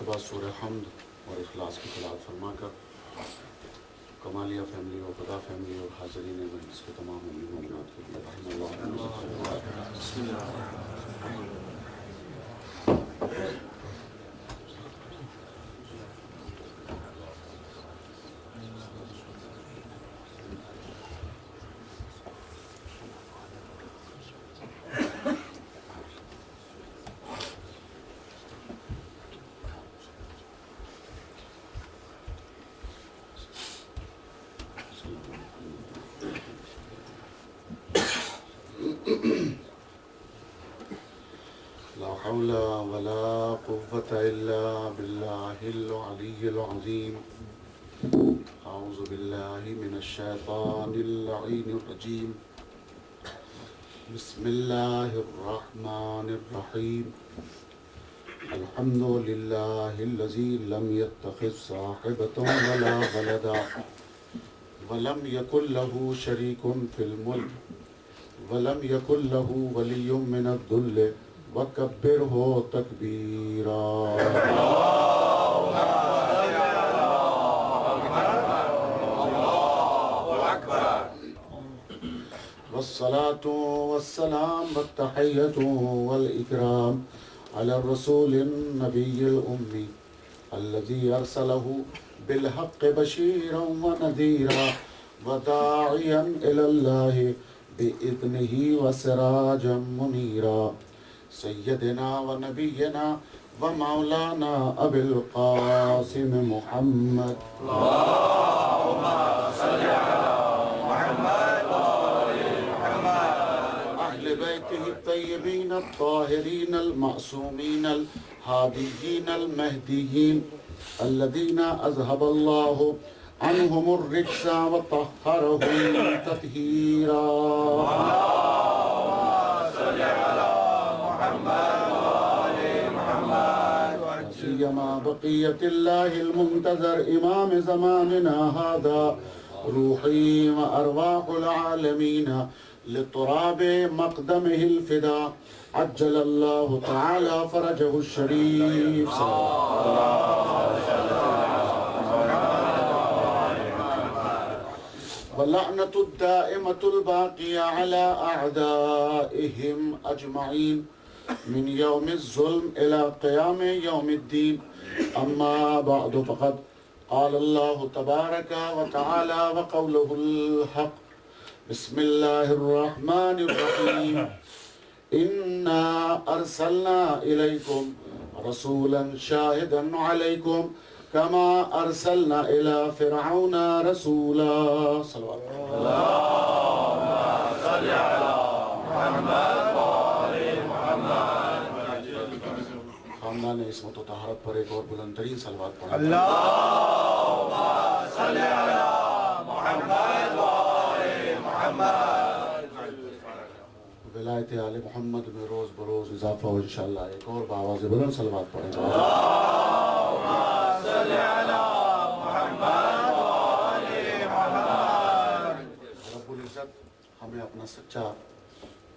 بعد سورہ حمد اور اخلاص کی تلاوت فرما کر کمالیہ فیملی اور خدا فیملی اور حاضرین مجلس کے تمام مومنات کے لیے رحم اللہ لا حول ولا قوة إلا بالله العلي العظيم أعوذ بالله من الشيطان اللعين الرجيم بسم الله الرحمن الرحيم الحمد لله الذي لم يتخذ صاحبة ولا ولدا ولم يكن له شريك في الملك ولم يكن له ولي من الذل وكبره تكبيرا والصلاة والسلام والتحية والإكرام على الرسول النبي الأمي الذي أرسله بالحق بشيرا ونذيرا وداعيا إلى الله بإذنه وسراجا منيرا سيدنا ونبينا ومولانا أبي القاسم محمد اللهم صل على محمد وآل محمد أهل بيته الطيبين الطاهرين المعصومين الهاديين المهديين الذين أذهب الله عنهم الرجس وطهرهم تطهيرا صل على محمد وآل محمد سيما بقية الله المنتظر إمام زماننا هذا روحي وأرواح العالمين لتراب مقدمه الفداء عجل الله تعالى فرجه الشريف واللعنة الدائمة الباقية على أعدائهم أجمعين من يوم الظلم إلى قيام يوم الدين أما بعد فقد قال الله تبارك وتعالى وقوله الحق بسم الله الرحمن الرحيم إنا أرسلنا إليكم رسولا شاهدا عليكم كما أرسلنا إلى فرعون رسولا صلوات اللهم صل على محمد وآل محمد خاندان عصمت و طہارت پر ایک اور بلند ترین صلوات پڑھیں اللهم صل على محمد وآل محمد ولایت آل محمد میں روز بروز اضافہ ہو انشاءاللہ ایک اور بآواز بلند صلوات پڑھیں اللهم صل على محمد وآل محمد رب العزت ہمیں اپنا سچا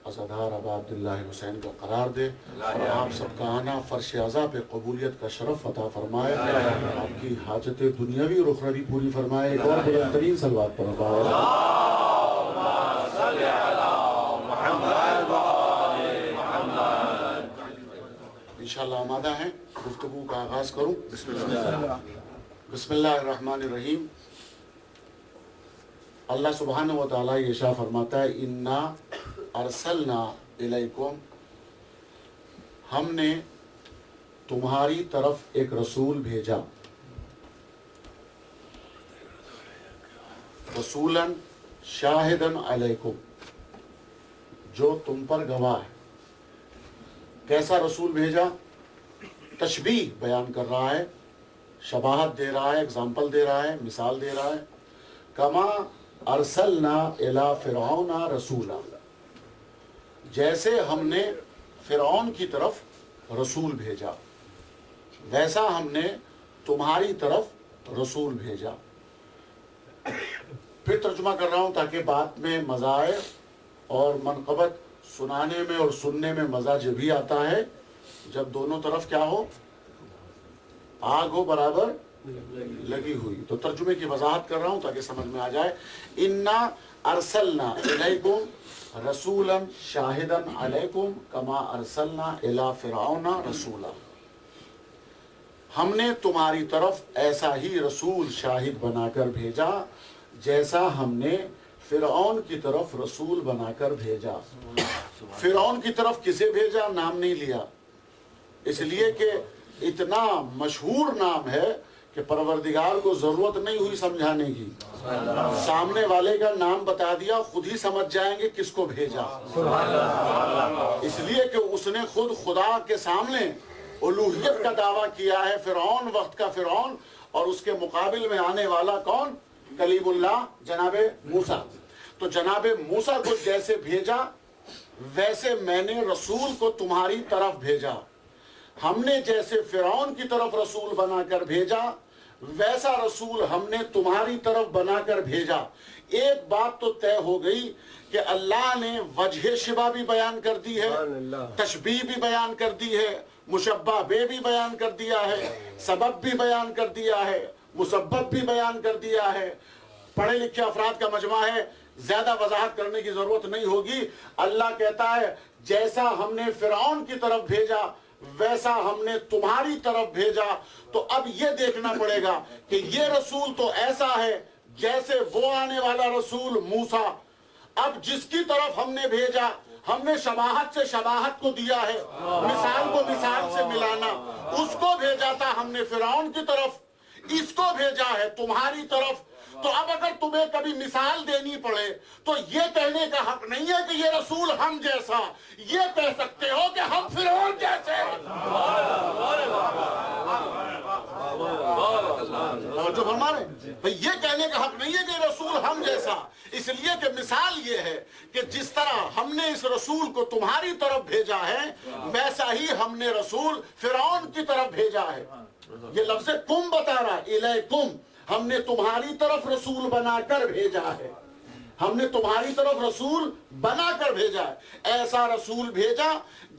عزادار ابا عبداللہ حسین کا قرار دے اور آپ سب کا آنا فرش عزا پہ قبولیت کا شرف عطا فرمائے آپ کی حاجت دنیاوی اور اخروی پوری فرمائے ایک اور بلند ترین صلوات پڑھیں اللهم صل على محمد وآل محمد انشاءاللہ آمادہ ہیں گفتگو کا آغاز کروں بسم اللہ الرحمن الرحیم اللہ سبحانہ وتعالیٰ یہ ارشاد فرماتا ہے انا ارسلنا الیکم ہم نے تمہاری طرف ایک رسول بھیجا رسولا شاہدا علیکم جو تم پر گواہ ہے کیسا رسول بھیجا تشبیہ بیان کر رہا ہے شباہت دے رہا ہے اگزامپل دے رہا ہے مثال دے رہا ہے کما ارسلنا الی فرعون رسولا جیسے ہم نے فرعون کی طرف رسول بھیجا ویسا ہم نے تمہاری طرف رسول بھیجا پھر ترجمہ کر رہا ہوں تاکہ بات میں مزہ آئے اور منقبت سنانے میں اور سننے میں مزہ جبھی آتا ہے جب دونوں طرف کیا ہو آگ ہو برابر لگی ہوئی. تو ترجمے کی وضاحت کر رہا ہوں تاکہ سمجھ میں آ جائے. انا ارسلنا الیکم رسولا شاہدا علیکم کما ارسلنا الی فرعون رسولا. ہم نے تمہاری طرف ایسا ہی رسول شاہد بنا کر بھیجا جیسا ہم نے فرعون کی طرف رسول بنا کر بھیجا. فرعون کی طرف کسے بھیجا؟ نام نہیں لیا، اس لیے کہ اتنا مشہور نام ہے کہ پروردگار کو ضرورت نہیں ہوئی سمجھانے کی. سامنے والے کا نام بتا دیا، خود ہی سمجھ جائیں گے کس کو بھیجا. اس لیے کہ اس نے خود خدا کے سامنے الوہیت کا دعویٰ کیا ہے. فرعون وقت کا فرعون، اور اس کے مقابل میں آنے والا کون؟ کلیم اللہ جناب موسیٰ. تو جناب موسیٰ کو جیسے بھیجا ویسے میں نے رسول کو تمہاری طرف بھیجا. ہم نے جیسے فرعون کی طرف رسول بنا کر بھیجا ویسا رسول ہم نے تمہاری طرف بنا کر بھیجا. ایک بات تو طے ہو گئی کہ اللہ نے وجہ شبہ بھی بیان کر دی ہے، تشبیہ بھی بیان کر دی ہے، مشبہ بے بھی بیان کر دیا ہے، سبب بھی بیان کر دیا ہے، مسبب بھی بیان کر دیا ہے. پڑھے لکھے افراد کا مجمع ہے، زیادہ وضاحت کرنے کی ضرورت نہیں ہوگی. اللہ کہتا ہے جیسا ہم نے فرعون کی طرف بھیجا ویسا ہم نے تمہاری طرف بھیجا. تو اب یہ دیکھنا پڑے گا کہ یہ رسول تو ایسا ہے جیسے وہ آنے والا رسول موسیٰ. اب جس کی طرف ہم نے بھیجا ہم نے شباہت سے شباہت کو دیا ہے، مثال کو مثال سے ملانا. اس کو بھیجا تھا ہم نے فرعون کی طرف، اس کو بھیجا ہے تمہاری طرف. تو اب اگر تمہیں کبھی مثال دینی پڑے تو یہ کہنے کا حق نہیں ہے کہ یہ رسول ہم جیسا، یہ کہہ سکتے ہو کہ ہم فرعون جیسے. جو ہمارے بھئی یہ کہنے کا حق نہیں ہے کہ رسول ہم جیسا، اس لیے کہ مثال یہ ہے کہ جس طرح ہم نے اس رسول کو تمہاری طرف بھیجا ہے ویسا ہی ہم نے رسول فرعون کی طرف بھیجا ہے. یہ لفظ کم بتا رہا ہے، الیکم، ہم نے تمہاری طرف رسول بنا کر بھیجا ہے. ہم نے تمہاری طرف رسول بنا کر بھیجا ہے. ایسا رسول بھیجا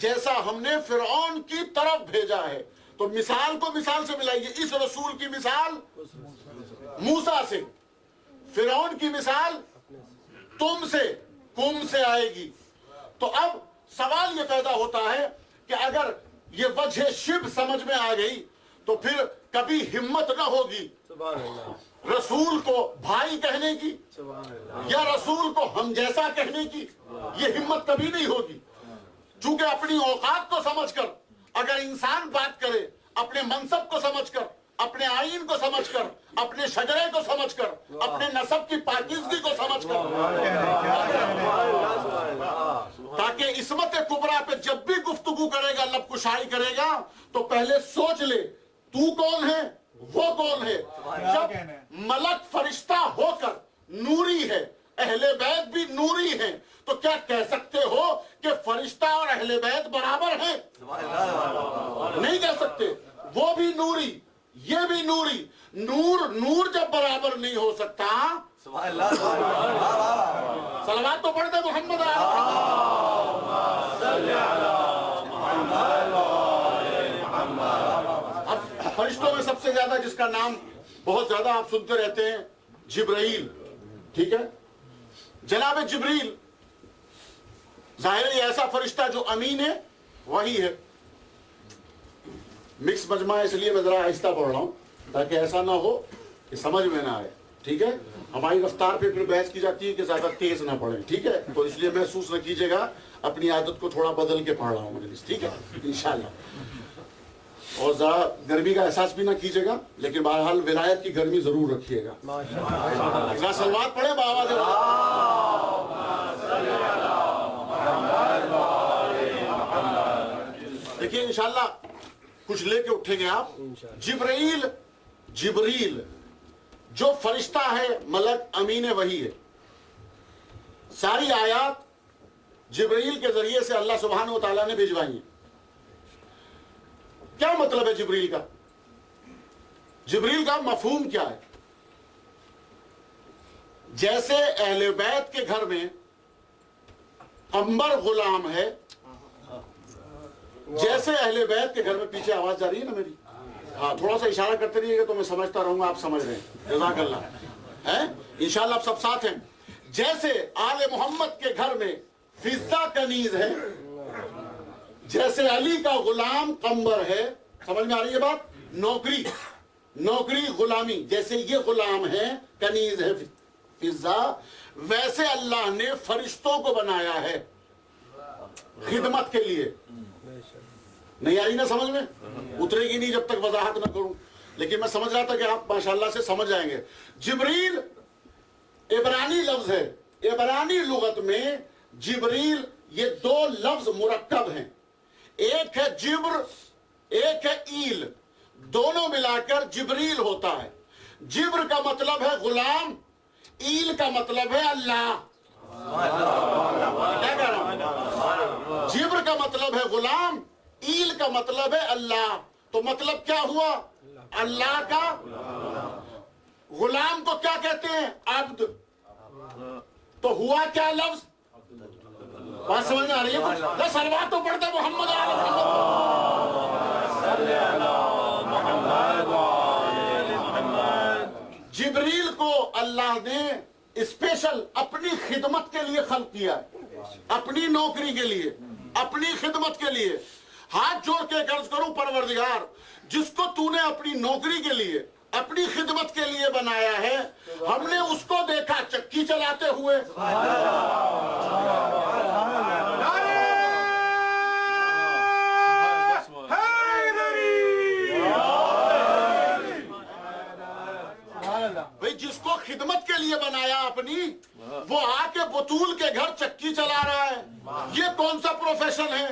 جیسا ہم نے فرعون کی طرف بھیجا ہے. تو مثال کو مثال سے ملائیے. اس رسول کی مثال موسیٰ سے، فرعون کی مثال تم سے، کم سے آئے گی. تو اب سوال یہ پیدا ہوتا ہے کہ اگر یہ وجہ شبہ سمجھ میں آ گئی تو پھر کبھی ہمت نہ ہوگی رسول کو بھائی کہنے کی یا رسول کو ہم جیسا کہنے کی. یہ ہمت کبھی نہیں ہوگی، چونکہ اپنی اوقات کو سمجھ کر اگر انسان بات کرے، اپنے منصب کو سمجھ کر، اپنے آئین کو سمجھ کر، اپنے شجرے کو سمجھ کر، اپنے نسب کی پاکیزگی کو سمجھ کر، تاکہ عصمت کبریٰ پہ جب بھی گفتگو کرے گا، لب کشائی کرے گا تو پہلے سوچ لے تو کون ہے، وہ کون ہے. جب ملک فرشتہ ہو کر نوری ہے، اہل بیت بھی نوری ہیں، تو کیا کہہ سکتے ہو کہ فرشتہ اور اہل بیت برابر ہیں؟ نہیں کہہ سکتے. وہ بھی نوری، یہ بھی نوری. نور جب برابر نہیں ہو سکتا، صلوات تو پڑھتے محمد. فرشتوں میں سب سے زیادہ جس کا نام بہت زیادہ آپ سنتے رہتے ہیں جبرائیل. ٹھیک ہے، جناب جبریل ظاہر ہے ایسا فرشتہ جو امین ہے وہی ہے. مکس مجمع ہے اس لیے میں ذرا آہستہ پڑھ رہا ہوں تاکہ ایسا نہ ہو کہ سمجھ میں نہ آئے. ٹھیک ہے، ہماری رفتار پہ پھر بحث کی جاتی ہے کہ زیادہ تیز نہ پڑھیں. ٹھیک ہے، تو اس لیے محسوس نہ کیجیے گا اپنی عادت کو تھوڑا بدل کے پڑھ رہا ہوں مجلس. ٹھیک ہے انشاءاللہ. اور ذرا گرمی کا احساس بھی نہ کیجیے گا، لیکن بہرحال ولایت کی گرمی ضرور رکھیے گا. ذرا صلوات پڑھیں بآواز. دیکھیے انشاءاللہ کچھ لے کے اٹھیں گے آپ. جبریل جو فرشتہ ہے، ملک امین وہی ہے. ساری آیات جبریل کے ذریعے سے اللہ سبحانہ و تعالیٰ نے بھجوائی ہیں. کیا مطلب ہے جبریل کا؟ جبریل کا مفہوم کیا ہے؟ جیسے اہل بیت کے گھر میں قمبر غلام ہے، جیسے اہل بیت کے گھر میں، پیچھے آواز جا رہی ہے نا میری، ہاں تھوڑا سا اشارہ کرتے رہیے گا تو میں سمجھتا رہوں گا آپ سمجھ رہے ہیں. جزاک اللہ. انشاءاللہ آپ سب ساتھ ہیں. جیسے آل محمد کے گھر میں فضہ کنیز ہے، جیسے علی کا غلام قمبر ہے. سمجھ میں آ رہی ہے بات؟ نوکری غلامی، جیسے یہ غلام ہے کنیز ہے فضہ، ویسے اللہ نے فرشتوں کو بنایا ہے خدمت کے لیے. نہیں آئی نا سمجھ میں؟ اترے گی نہیں جب تک وضاحت نہ کروں، لیکن میں سمجھ رہا تھا کہ آپ ماشاءاللہ سے سمجھ جائیں گے. جبریل عبرانی لفظ ہے. عبرانی لغت میں جبریل یہ دو لفظ مرکب ہیں، ایک ہے جبر، ایک ہے ایل، دونوں ملا کر جبریل ہوتا ہے. جبر کا مطلب ہے غلام، ایل کا مطلب ہے اللہ. کیا کہہ رہا ہوں؟ جبر کا مطلب ہے غلام، ایل کا مطلب ہے اللہ. تو مطلب کیا ہوا؟ اللہ کا غلام کو کیا کہتے ہیں؟ عبد. تو ہوا کیا لفظ؟ بات سمجھ میں آ رہی ہے؟ صلوات تو پڑھتے محمد آل محمد. جبریل کو اللہ نے اسپیشل اپنی خدمت کے لیے خلق کیا، اپنی نوکری کے لیے، اپنی خدمت کے لیے. ہاتھ جوڑ کے عرض کروں پروردگار، جس کو تو نے اپنی نوکری کے لیے، اپنی خدمت کے لیے بنایا ہے، ہم نے اس کو دیکھا چکی چلاتے ہوئے. بھئی جس کو خدمت کے لیے بنایا اپنی، وہ آ کے بطول کے گھر چکی چلا رہا ہے. یہ کون سا پروفیشن ہے؟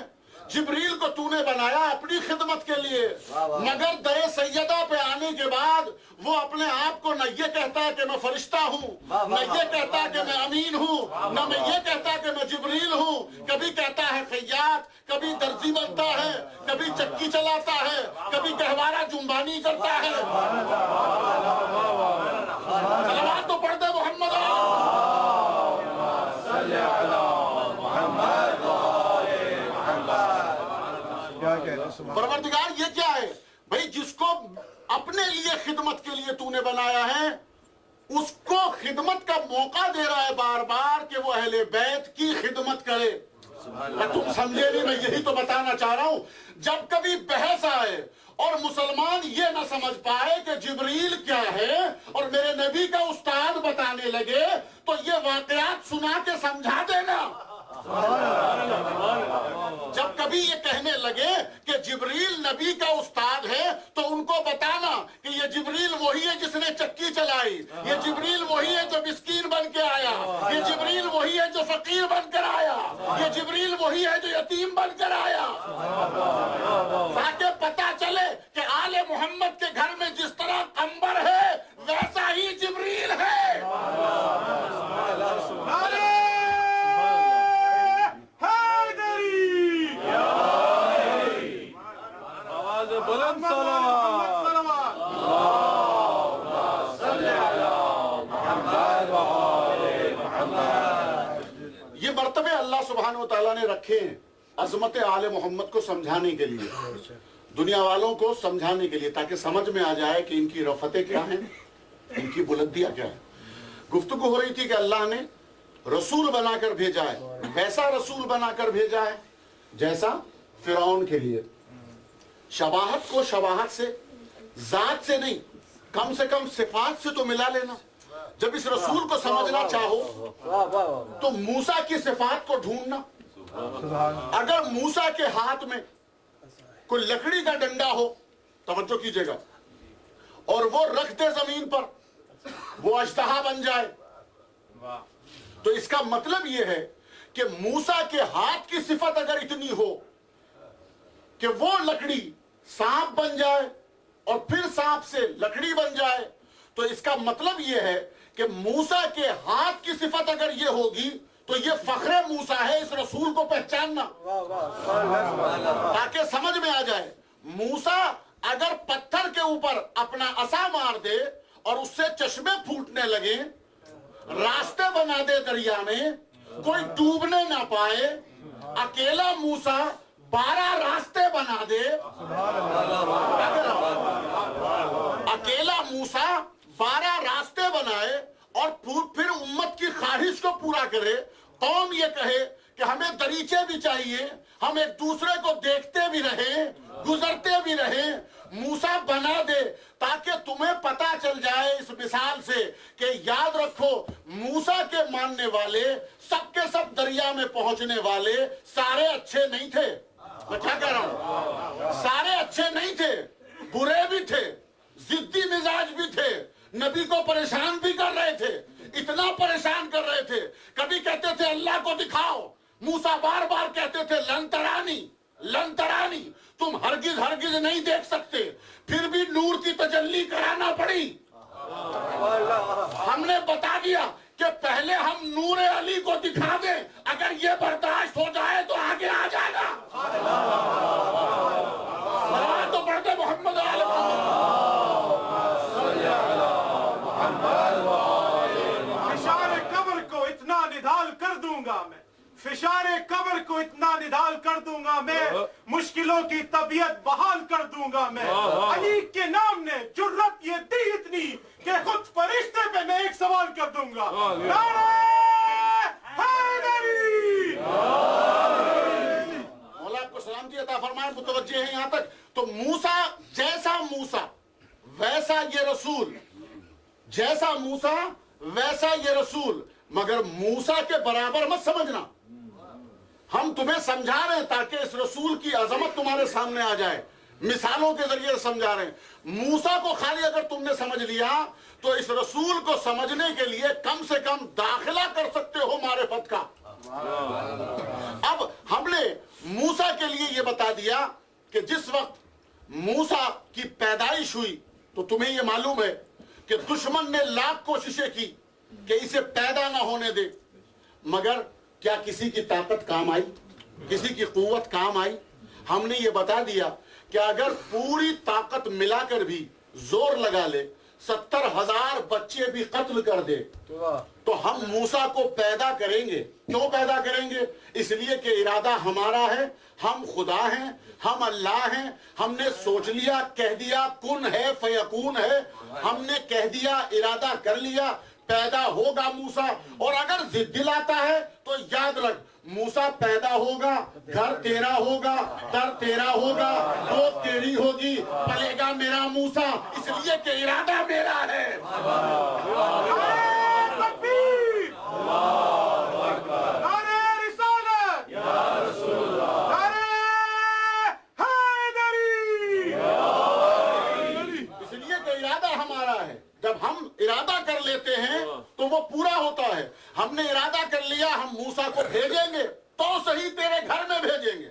جبریل کو تو نے بنایا اپنی خدمت کے لیے، مگر در سیدہ پہ آنے کے بعد وہ اپنے آپ کو نہ یہ کہتا ہے کہ میں فرشتہ ہوں، نہ یہ کہتا ہے کہ میں امین ہوں، نہ میں یہ کہتا ہے کہ میں جبریل ہوں. کبھی کہتا ہے خیاط، کبھی درزی بنتا ہے، کبھی چکی چلاتا ہے، کبھی گہوارہ جنبانی کرتا ہے. صلوات تو پڑھتے محمد. پروردگار یہ کیا ہے بھئی؟ جس کو اپنے لیے خدمت کے لیے تو نے بنایا ہے، اس کو خدمت کا موقع دے رہا ہے بار بار کہ وہ اہل بیت کی خدمت کرے. تم سمجھے نہیں، میں یہی تو بتانا چاہ رہا ہوں. جب کبھی بحث آئے اور مسلمان یہ نہ سمجھ پائے کہ جبریل کیا ہے اور میرے نبی کا استاد بتانے لگے، تو یہ واقعات سنا کے سمجھا دینا. جب کبھی یہ کہنے لگے کہ جبریل نبی کا استاد ہے، تو ان کو بتانا کہ یہ جبریل وہی ہے جس نے چکی چلائی، یہ جبریل وہی ہے جو مسکین بن کے آیا، یہ جبریل وہی ہے جو فقیر بن کر آیا، یہ جبریل وہی ہے جو یتیم بن کر آیا. تاکہ پتا چلے کہ آل محمد کے گھر میں جس طرح قمبر ہے، ویسا ہی جبریل ہے. یہ مرتبے اللہ سبحانہ وتعالیٰ نے رکھے ہیں عظمت آل محمد کو سمجھانے کے لیے، دنیا والوں کو سمجھانے کے لیے، تاکہ سمجھ میں آ جائے کہ ان کی رفتیں کیا ہیں، ان کی بلندیاں کیا ہیں. گفتگو ہو رہی تھی کہ اللہ نے رسول بنا کر بھیجا ہے، ویسا رسول بنا کر بھیجا ہے جیسا فرعون کے لیے. شباہت کو شباہت سے، ذات سے نہیں، کم سے کم صفات سے تو ملا لینا. جب اس رسول کو سمجھنا چاہو تو موسیٰ کی صفات کو ڈھونڈنا. اگر موسیٰ کے ہاتھ میں کوئی لکڑی کا ڈنڈا ہو، توجہ کیجئے گا، اور وہ رکھ دے زمین پر، وہ اژدہا بن جائے، تو اس کا مطلب یہ ہے کہ موسیٰ کے ہاتھ کی صفت اگر اتنی ہو کہ وہ لکڑی سانپ بن جائے اور پھر سانپ سے لکڑی بن جائے، تو اس کا مطلب یہ ہے کہ موسیٰ کے ہاتھ کی صفت اگر یہ ہوگی تو یہ فخر موسیٰ ہے اس رسول کو پہچاننا، تاکہ سمجھ میں آ جائے. موسیٰ اگر پتھر کے اوپر اپنا عصا مار دے اور اس سے چشمے پھوٹنے لگے، راستے بنا دے دریا میں، کوئی ڈوبنے نہ پائے، اکیلا موسیٰ 12 راستے بنا دے. اکیلا موسیٰ 12 راستے بنائے اور پھر امت کی خواہش کو پورا کرے. قوم یہ کہے کہ ہمیں دریچے بھی چاہیے, ہم ایک دوسرے کو دیکھتے بھی رہیں, گزرتے بھی رہیں. موسیٰ بنا دے تاکہ تمہیں پتا چل جائے اس مثال سے کہ یاد رکھو موسیٰ کے ماننے والے سب کے سب دریا میں پہنچنے والے سارے اچھے نہیں تھے. میں کیا کہہ رہا ہوں؟ سارے اچھے نہیں تھے, برے بھی تھے, ضدی مزاج بھی تھے, نبی کو پریشان بھی کر رہے تھے. اتنا پریشان کر رہے تھے, کبھی کہتے تھے اللہ کو دکھاؤ. موسیٰ بار بار کہتے تھے لن ترانی, لن ترانی, تم ہرگز ہرگز نہیں دیکھ سکتے. پھر بھی نور کی تجلی کرانا پڑی. ہم نے بتا دیا کہ پہلے ہم نور علی کو دکھا دیں, اگر یہ برداشت ہو جائے تو آگے آ جائے گا. تو پڑھتے محمد علیہ فشار قبر کو اتنا نڈال کر دوں گا میں, فشار قبر کو اتنا نڈال کر دوں گا میں, مشکلوں کی طبیعت بحال کر دوں گا میں. علی کے نام نے جرت یہ دی اتنی کہ خود فرشتے پہ میں ایک سوال کر دوں گا. نعرہ حیدری. مولا آپ کو سلامتی عطا فرمائے, متوجہ ہیں یہاں تک. تو موسیٰ جیسا موسیٰ ویسا یہ رسول, جیسا موسیٰ ویسا یہ رسول, مگر موسیٰ کے برابر مت سمجھنا. ہم تمہیں سمجھا رہے ہیں تاکہ اس رسول کی عظمت تمہارے سامنے آ جائے, مثالوں کے ذریعے سمجھا رہے ہیں. موسیٰ کو خالی اگر تم نے سمجھ لیا تو اس رسول کو سمجھنے کے لیے کم سے کم داخلہ کر سکتے ہو معرفت کا. اب ہم نے موسیٰ کے لیے یہ بتا دیا کہ جس وقت موسیٰ کی پیدائش ہوئی تو تمہیں یہ معلوم ہے کہ دشمن نے لاکھ کوششیں کی کہ اسے پیدا نہ ہونے دے, مگر کیا کسی کی طاقت کام آئی, کسی کی قوت کام آئی؟ ہم نے یہ بتا دیا کہ اگر پوری طاقت ملا کر بھی زور لگا لے, 70,000 بچے بھی قتل کر دے, تو ہم موسیٰ کو پیدا کریں گے. کیوں پیدا کریں گے؟ اس لیے کہ ارادہ ہمارا ہے, ہم خدا ہیں, ہم اللہ ہیں. ہم نے سوچ لیا, کہہ دیا کن ہے فیکون ہے, ہم نے کہہ دیا, ارادہ کر لیا, پیدا ہوگا موسیٰ. اور اگر ضد دلاتا ہے تو یاد رکھ موسیٰ پیدا ہوگا, گھر تیرا ہوگا, در تیرا ہوگا, دو تیری ہوگی, پلے گا میرا موسیٰ, اس لیے کہ ارادہ میرا ہے. تکبیر. نعرہ رسالت. نعرہ حیدری. اس لیے کہ ارادہ ہمارا ہے. جب ہم ارادہ کر لیتے ہیں تو وہ پورا ہوتا ہے. ہم نے ارادہ کر لیا ہم موسیٰ کو بھیجیں گے تو صحیح تیرے گھر میں بھیجیں گے.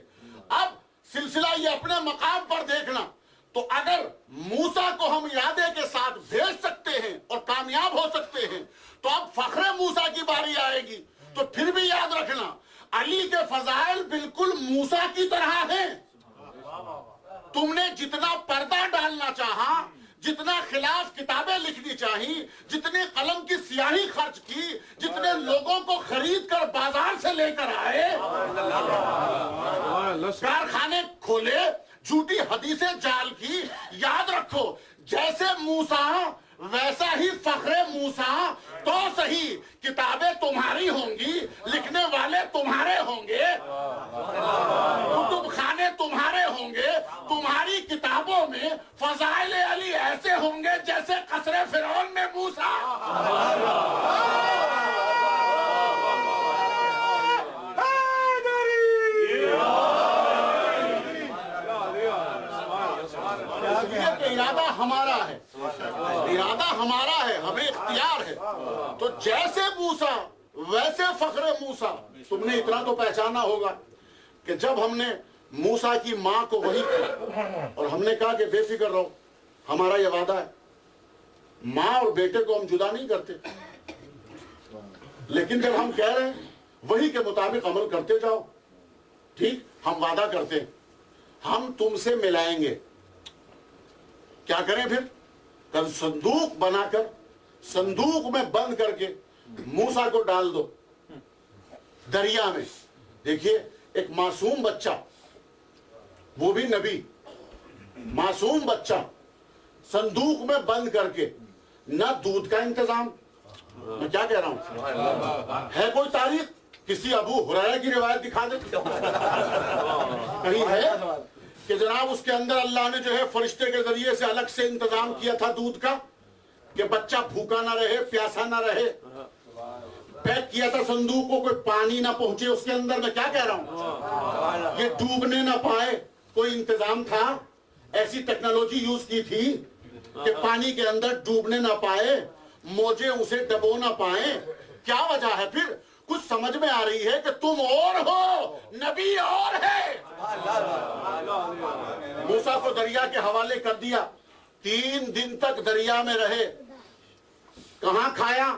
اب سلسلہ یہ اپنے مقام پر دیکھنا. تو اگر موسیٰ کو ہم ارادے کے ساتھ بھیج سکتے ہیں اور کامیاب ہو سکتے ہیں تو اب فخر موسیٰ کی باری آئے گی. تو پھر بھی یاد رکھنا علی کے فضائل بالکل موسیٰ کی طرح ہیں. تم نے جتنا پردہ ڈالنا چاہا, جتنا خلاف کتابیں لکھنی چاہی, جتنے قلم کی سیاہی خرچ کی, جتنے لوگوں کو خرید کر بازار سے لے کر آئے, کارخانے کھولے, جھوٹی حدیثیں جال کی, یاد رکھو جیسے موسیٰ ویسا ہی فخر موسیٰ. تو صحیح کتابیں تمہاری ہوں گی, لکھنے والے تمہارے ہوں گے, کتب خانے تمہارے ہوں گے, تمہاری کتابوں میں فضائل علی ایسے ہوں گے جیسے قصر فرعون میں موسیٰ. ارادہ ہمارا ہے, ارادہ ہمارا ہے, ہمیں اختیار ہے. تو جیسے موسیٰ ویسے فخر موسیٰ. تم نے اتنا تو پہچانا ہوگا کہ جب ہم نے موسیٰ کی ماں کو وحی کیا اور ہم نے کہا کہ بے فکر رہو, ہمارا یہ وعدہ ہے, ماں اور بیٹے کو ہم جدا نہیں کرتے, لیکن جب ہم کہہ رہے ہیں وحی کے مطابق عمل کرتے جاؤ, ٹھیک, ہم وعدہ کرتے ہیں ہم تم سے ملائیں گے. کیا کریں پھر؟ کل صندوق بنا کر صندوق میں بند کر کے موسیٰ کو ڈال دو دریا میں. دیکھیے ایک معصوم بچہ وہ بھی نبی، معصوم بچہ، صندوق میں بند کر کے، نہ دودھ کا انتظام. میں کیا کہہ رہا ہوں؟ ہے کوئی تاریخ؟ کسی ابو ہریرہ کی روایت دکھا دے کہیں ہے کہ جناب اس کے اندر اللہ نے جو ہے فرشتے کے ذریعے سے الگ سے انتظام کیا تھا دودھ کا کہ بچہ بھوکا نہ رہے، پیاسا نہ رہے، پیک کیا تھا صندوق کو، کوئی پانی نہ پہنچے اس کے اندر. میں کیا کہہ رہا ہوں؟ یہ ڈوبنے نہ پائے، کوئی انتظام تھا؟ ایسی ٹیکنالوجی یوز کی تھی کہ پانی کے اندر ڈوبنے نہ پائے، موجیں اسے ڈبو نہ پائیں. کیا وجہ ہے پھر؟ کچھ سمجھ میں آ رہی ہے کہ تم اور ہو، نبی اور ہے. موسیٰ کو دریا کے حوالے کر دیا، 3 دن تک دریا میں رہے، کہاں کھایا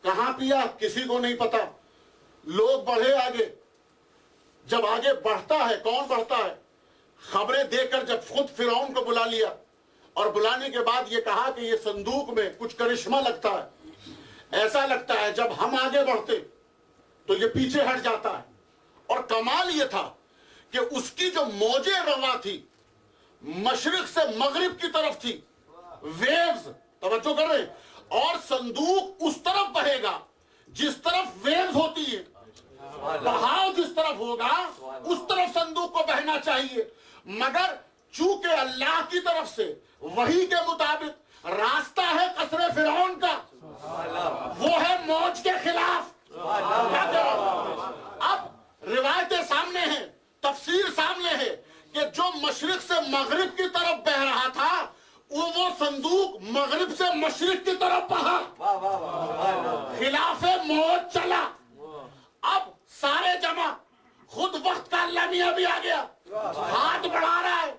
کہاں پیا کسی کو نہیں پتا. لوگ بڑھے آگے، جب آگے بڑھتا ہے کون بڑھتا ہے؟ خبریں دے کر جب خود فرعون کو بلا لیا اور بلانے کے بعد یہ کہا کہ یہ صندوق میں کچھ کرشمہ لگتا ہے، ایسا لگتا ہے جب ہم آگے بڑھتے تو یہ پیچھے ہٹ جاتا ہے. اور کمال یہ تھا کہ اس کی جو موجیں رواں تھی مشرق سے مغرب کی طرف تھی، ویوز، توجہ کر رہے، اور صندوق اس طرف بہے گا جس طرف ویوز ہوتی ہے، بہاؤ جس طرف ہوگا اس طرف صندوق کو بہنا چاہیے. مگر چونکہ اللہ کی طرف سے وحی کے مطابق راستہ ہے قصر فرعون کا، وہ ہے موج کے خلاف. اب روایتیں سامنے ہیں، تفسیر سامنے ہے کہ جو مشرق سے مغرب کی طرف بہ رہا تھا وہ صندوق مغرب سے مشرق کی طرف بہا، خلاف موج چلا. اب سارے جمع، خود وقت کا اللہ میاں بھی آ گیا، ہاتھ بڑھا رہا ہے،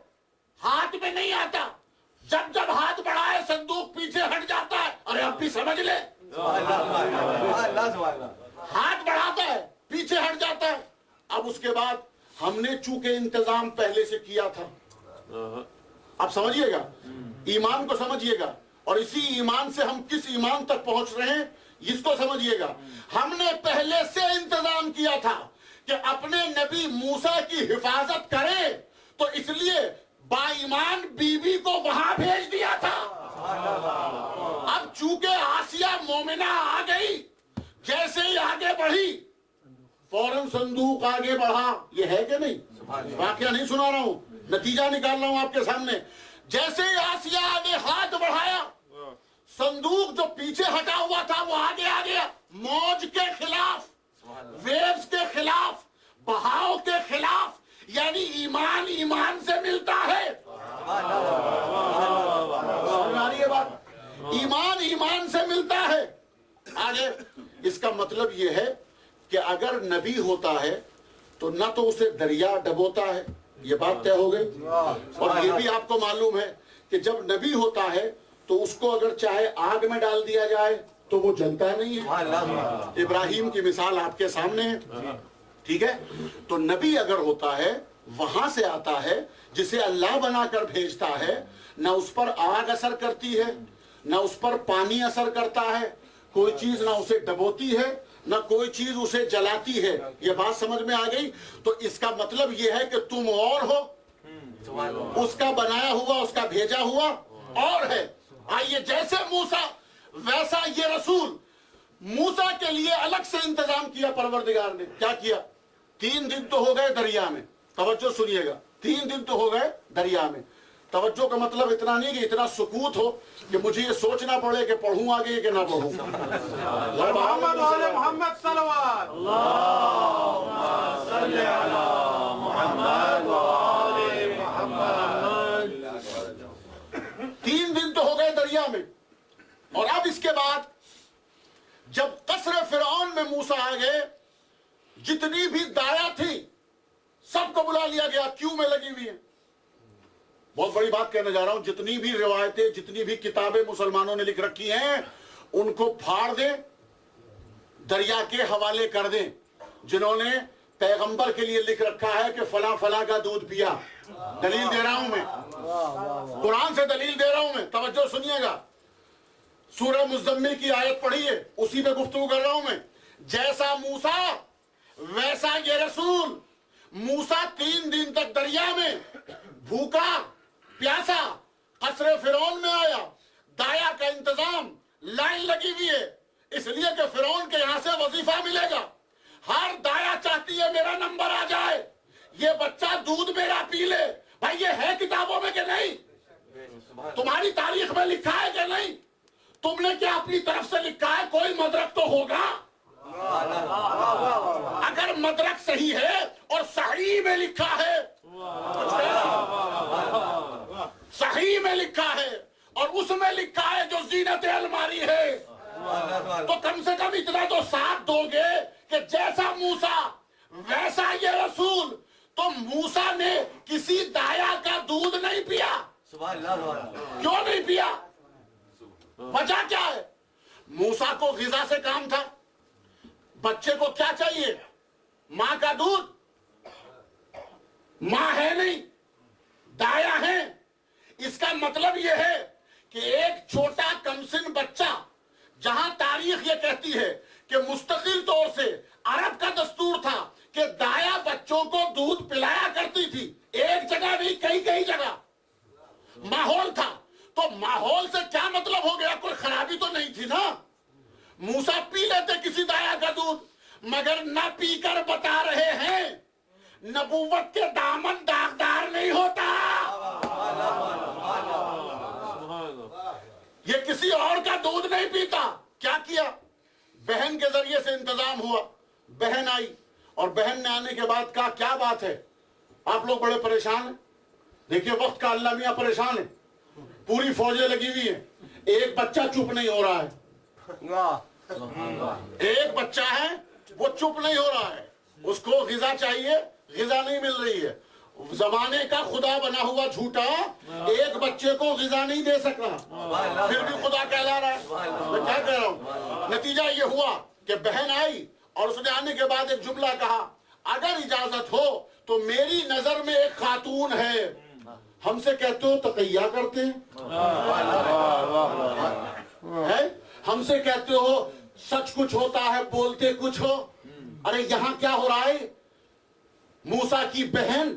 ہاتھ میں نہیں آتا، جب جب ہاتھ بڑھائے صندوق پیچھے ہٹ جاتا ہے. ارے اب بھی سمجھ لے، ہاتھ بڑھاتا ہے پیچھے ہٹ جاتا ہے. اب اس کے بعد ہم نے چونکہ انتظام پہلے سے کیا تھا، اب سمجھیے گا، ایمان کو سمجھیے گا، اور اسی ایمان سے ہم کس ایمان تک پہنچ رہے ہیں اس کو سمجھیے گا. ہم نے پہلے سے انتظام کیا تھا کہ اپنے نبی موسیٰ کی حفاظت کرے، تو اس لیے با ایمان بی بی کو وہاں بھیج دیا تھا. اب چونکہ آسیہ مومنہ آ گئی، جیسے ہی آگے بڑھی فوراً صندوق آگے بڑھا. یہ ہے کہ نہیں؟ واقعہ نہیں سنا رہا ہوں، نتیجہ نکال رہا ہوں آپ کے سامنے. جیسے ہی آسیہ آگے ہاتھ بڑھایا، صندوق جو پیچھے ہٹا ہوا تھا وہ آگے آ گیا، موج کے خلاف، ویوز کے خلاف، بہاؤ کے خلاف. یعنی ایمان ایمان سے ملتا ہے. سمجھ آ رہی ہے بات؟ ایمان ایمان سے ملتا ہے. آگے اس کا مطلب یہ ہے کہ اگر نبی ہوتا ہے تو نہ تو اسے دریا ڈبوتا ہے، یہ بات طے ہو گئی. اور یہ بھی آپ کو معلوم ہے کہ جب نبی ہوتا ہے تو اس کو اگر چاہے آگ میں ڈال دیا جائے تو وہ جلتا نہیں ہے. ابراہیم کی مثال آپ کے سامنے ہے، ٹھیک ہے؟ تو نبی اگر ہوتا ہے وہاں سے آتا ہے جسے اللہ بنا کر بھیجتا ہے، نہ اس پر آگ اثر کرتی ہے، نہ اس پر پانی اثر کرتا ہے، کوئی چیز نہ اسے ڈبوتی ہے، نہ کوئی چیز اسے جلاتی ہے. یہ بات سمجھ میں آ گئی؟ تو اس کا مطلب یہ ہے کہ تم اور ہو، اس کا بنایا ہوا، اس کا بھیجا ہوا اور ہے. آئیے، جیسے موسیٰ ویسا یہ رسول. موسیٰ کے لیے الگ سے انتظام کیا پروردگار نے. کیا کیا؟ 3 دن تو ہو گئے دریا میں، توجہ سنیے گا، 3 دن تو ہو گئے دریا میں. توجہ کا مطلب اتنا نہیں کہ اتنا سکوت ہو کہ مجھے یہ سوچنا پڑے کہ پڑھوں آگے کہ نہ پڑھوں. محمد والے محمد صلوات، اللہم صلی علی محمد والے محمد. 3 دن تو ہو گئے دریا میں. اور اب اس کے بعد جب قصر فرعون میں موسیٰ آ گئے، جتنی بھی دایا تھی سب کو بلا لیا گیا، کیوں میں لگی ہوئی ہیں. بہت بڑی بات کہنے جا رہا ہوں، جتنی بھی روایتیں، جتنی بھی کتابیں مسلمانوں نے لکھ رکھی ہیں ان کو پھاڑ دیں، دریا کے حوالے کر دیں. جنہوں نے پیغمبر کے لیے لکھ رکھا ہے کہ فلاں فلاں کا دودھ پیا، دلیل دے رہا ہوں میں، قرآن سے دلیل دے رہا ہوں میں، توجہ سنیے گا. سورہ مزمل کی آیت پڑھی ہے، اسی پہ گفتگو کر رہا ہوں میں. جیسا موسیٰ ویسا یہ رسول. موسیٰ 3 دن تک دریا میں بھوکا پیاسا قصر فرعون میں آیا, دایا کا انتظام, لائن لگی ہوئی ہے, اس لیے کہ فرعون کے یہاں سے وظیفہ ملے گا. ہر دایا چاہتی ہے میرا نمبر آ جائے, یہ بچہ دودھ میرا پی لے. بھائی یہ ہے کتابوں میں کہ نہیں؟ تمہاری تاریخ میں لکھا ہے کہ نہیں؟ تم نے کیا اپنی طرف سے لکھا ہے؟ کوئی مدرک تو ہوگا. اگر مدرک صحیح ہے اور صحیح میں لکھا ہے, صحیح میں لکھا ہے اور اس میں لکھا ہے جو زینت الماری ہے, تو کم سے کم اتنا تو ساتھ دو گے کہ جیسا موسیٰ ویسا یہ رسول. تو موسیٰ نے کسی دایا کا دودھ نہیں پیا. کیوں نہیں پیا؟ وجہ کیا ہے؟ موسیٰ کو غذا سے کام تھا. بچے کو کیا چاہیے؟ ماں کا دودھ. ماں ہے نہیں, دایا ہے. اس کا مطلب یہ ہے کہ ایک چھوٹا کمسن بچہ, جہاں تاریخ یہ کہتی ہے کہ مستقل طور سے عرب کا دستور تھا کہ دایا بچوں کو دودھ پلایا کرتی تھی, ایک جگہ نہیں کئی جگہ ماحول تھا. تو ماحول سے کیا مطلب ہو گیا؟ کوئی خرابی تو نہیں تھی نا. موسیٰ پی لیتے کسی دایا کا دودھ, مگر نہ پی کر بتا رہے ہیں نبوت کے دامن داغدار نہیں ہوتا. یہ کسی اور کا دودھ نہیں پیتا. کیا کیا؟ بہن کے ذریعے سے انتظام ہوا. بہن آئی اور بہن نے آنے کے بعد کہا کیا بات ہے, آپ لوگ بڑے پریشان ہیں. دیکھیے وقت کا اللہ میاں پریشان ہے, پوری فوجیں لگی ہوئی ہیں, ایک بچہ چپ نہیں ہو رہا ہے. ایک بچہ ہے وہ چپ نہیں ہو رہا ہے, اس کو غذا چاہیے, غذا نہیں مل رہی ہے. زمانے کا خدا بنا ہوا جھوٹا ایک بچے کو غذا نہیں دے سک رہا, پھر بھی خدا کہلا رہا ہے. میں کیا کہہ رہا ہوں, نتیجہ یہ ہوا کہ بہن آئی اور اس نے آنے کے بعد ایک جملہ کہا, اگر اجازت ہو تو میری نظر میں ایک خاتون ہے. ہم سے کہتے ہو تقیہ کرتے ہیں, ہم سے کہتے ہو سچ کچھ ہوتا ہے بولتے کچھ ہو. ارے یہاں کیا ہو رہا ہے؟ موسیٰ کی بہن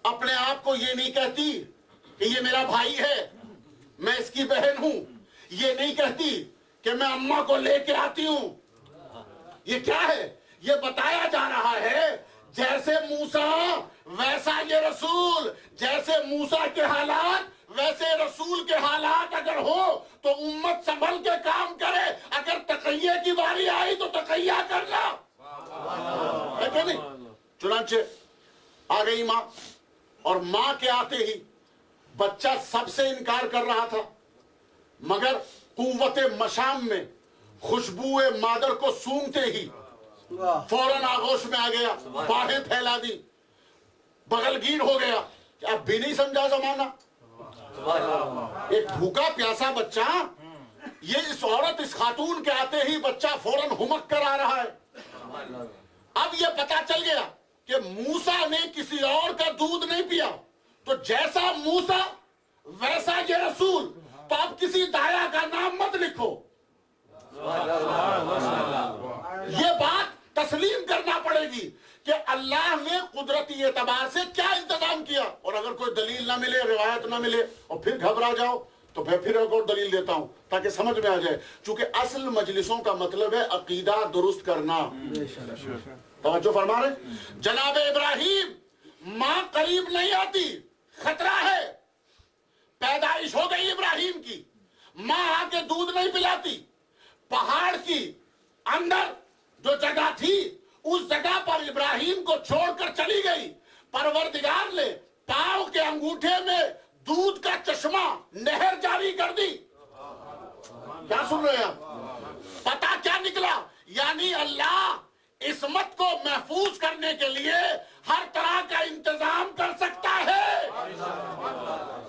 اپنے آپ کو یہ نہیں کہتی کہ یہ میرا بھائی ہے, میں اس کی بہن ہوں. یہ نہیں کہتی کہ میں اماں کو لے کے آتی ہوں. یہ کیا ہے؟ یہ بتایا جا رہا ہے جیسے موسیٰ ویسا یہ رسول, جیسے موسیٰ کے حالات ویسے رسول کے حالات اگر ہو تو امت سنبھل کے کام کرے. اگر تقیہ کی باری آئی تو تقیہ کرنا ہے کہ نہیں. چنانچہ آ گئی ماں, اور ماں کے آتے ہی بچہ سب سے انکار کر رہا تھا, مگر قوت مشام میں خوشبو مادر کو سونگتے ہی فوراً آغوش میں آ گیا, باہیں پھیلا دی, بغل گیر ہو گیا. اب بھی نہیں سمجھا زمانہ. ایک بھوکا پیاسا بچہ, یہ اس عورت اس خاتون کے آتے ہی بچہ فوراً ہمک کر آ رہا ہے. اب یہ پتا چل گیا کہ موسیٰ نے کسی اور کا دودھ نہیں پیا, تو جیسا موسیٰ ویسا یہ رسول. تو اب کسی دایا کا نام مت لکھو. یہ بات تسلیم کرنا پڑے گی کہ اللہ نے قدرتی اعتبار سے کیا انتظام کیا. اور اگر کوئی دلیل نہ ملے, روایت نہ ملے اور پھر گھبرا جاؤ تو پھر ایک اور دلیل دیتا ہوں تاکہ سمجھ میں آ جائے. چونکہ اصل مجلسوں کا مطلب ہے عقیدہ درست کرنا. توجہ فرما رہے. جناب ابراہیم, ماں قریب نہیں آتی, خطرہ ہے. پیدائش ہو گئی ابراہیم کی, ماں آ کے دودھ نہیں پلاتی. پہاڑ کی اندر جو جگہ تھی اس جگہ پر ابراہیم کو چھوڑ کر چلی گئی. پروردگار نے پاؤں کے انگوٹھے میں دودھ کا چشمہ نہر جاری کر دی. کیا سن رہے ہیں؟ پتا کیا نکلا؟ یعنی اللہ عصمت کو محفوظ کرنے کے لیے ہر طرح کا انتظام کر سکتا ہے.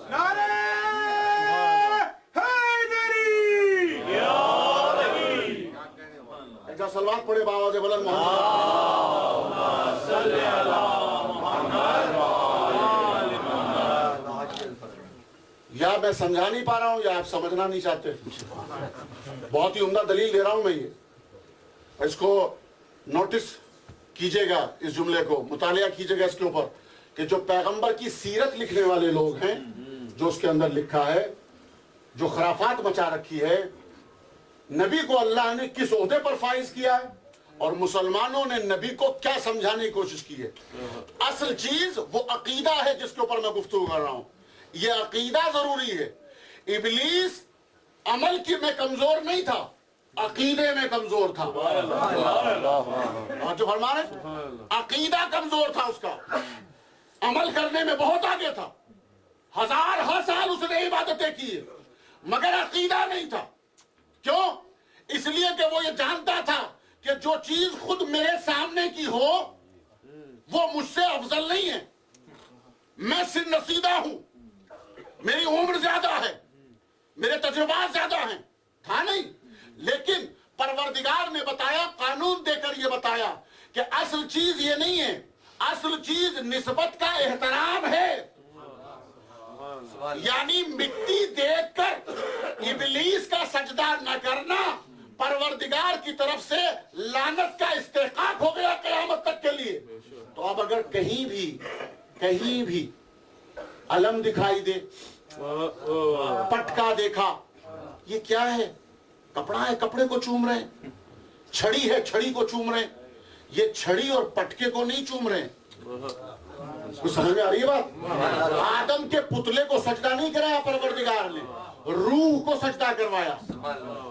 نعرہ حیدری. ایسا سلوات پڑھے بآواز بلند محمد. یا میں سمجھا نہیں پا رہا ہوں یا آپ سمجھنا نہیں چاہتے. بہت ہی عمدہ دلیل دے رہا ہوں میں. یہ اس کو نوٹس کیجئے گا, اس جملے کو مطالعہ کیجئے گا اس کے اوپر کہ جو پیغمبر کی سیرت لکھنے والے لوگ ہیں، جو اس کے اندر لکھا ہے، جو خرافات مچا رکھی ہے، نبی کو اللہ نے کس عہدے پر فائز کیا ہے اور مسلمانوں نے نبی کو کیا سمجھانے کی کوشش کی ہے۔ اصل چیز وہ عقیدہ ہے جس کے اوپر میں گفتگو کر رہا ہوں، یہ عقیدہ ضروری ہے۔ ابلیس عمل کی میں کمزور نہیں تھا، عقیدے میں کمزور تھا۔ اور جو فرما رہے عقیدہ کمزور تھا اس کا، عمل کرنے میں بہت آگے تھا، ہزارہ سال اس نے عبادتیں کی مگر عقیدہ نہیں تھا۔ کیوں؟ اس لیے کہ وہ یہ جانتا تھا کہ جو چیز خود میرے سامنے کی ہو وہ مجھ سے افضل نہیں ہے، میں سن رسیدہ ہوں، میری عمر زیادہ ہے، میرے تجربات زیادہ ہیں، تھا نہیں۔ لیکن پروردگار نے بتایا، قانون دے کر یہ بتایا کہ اصل چیز یہ نہیں ہے، اصل چیز نسبت کا احترام ہے۔ یعنی مٹی دیکھ کر ابلیس کا سجدہ نہ کرنا پروردگار کی طرف سے لعنت کا استحقاق ہو گیا قیامت تک کے لیے۔ تو اب اگر کہیں بھی علم دکھائی دے، پٹکا دیکھا، یہ کیا ہے؟ کپڑا ہے، کپڑے کو چوم رہے ہیں، چھڑی ہے، چھڑی کو چوم رہے ہیں۔ یہ چھڑی اور پٹکے کو نہیں چوم رہے ہیں۔ کچھ سمجھ میں آ رہی ہے بات؟ آدم کے پتلے کو سجدہ نہیں کرایا پروردگار نے، روح کو سجدہ کروایا۔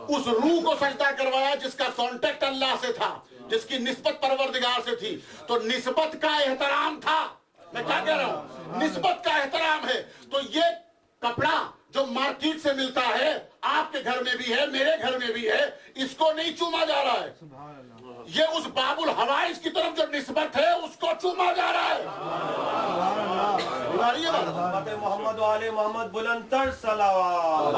اس روح کو سجدہ کروایا جس کا کانٹیکٹ اللہ سے تھا، جس کی نسبت پروردگار سے تھی۔ تو نسبت کا احترام تھا۔ میں کیا کہہ رہا ہوں؟ نسبت کا احترام ہے۔ تو یہ کپڑا جو مارکیٹ سے ملتا ہے، آپ کے گھر میں بھی ہے، میرے گھر میں بھی ہے، اس کو نہیں چوما جا رہا ہے، یہ اس باب الحوائج کی طرف جو نسبت ہے اس کو چوما جا رہا ہے۔ محمد و آل محمد بلند تر صلوات۔